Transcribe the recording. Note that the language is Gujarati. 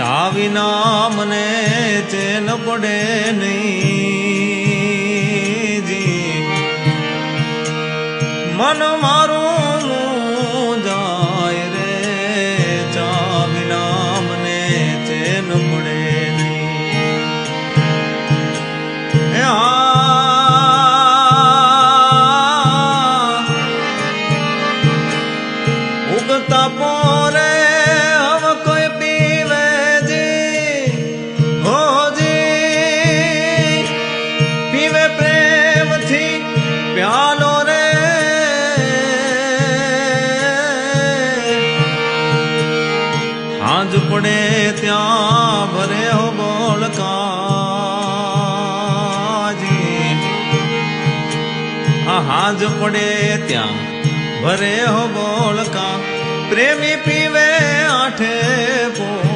ચા વિના મને ચેન પડે નહીં જી મન મારું જાય રે ચા વિના મને ચેન પડે નહીં ઉગતા પોરે હવે કોઈ પીવે જી હો જી પીવે પ્રેમથી પ્યાલો રે હાજ પડે ત્યાં ભરે હો બોલકાજી હાજ પડે ત્યાં ભરે હો બોલકા પ્રેમી પીવે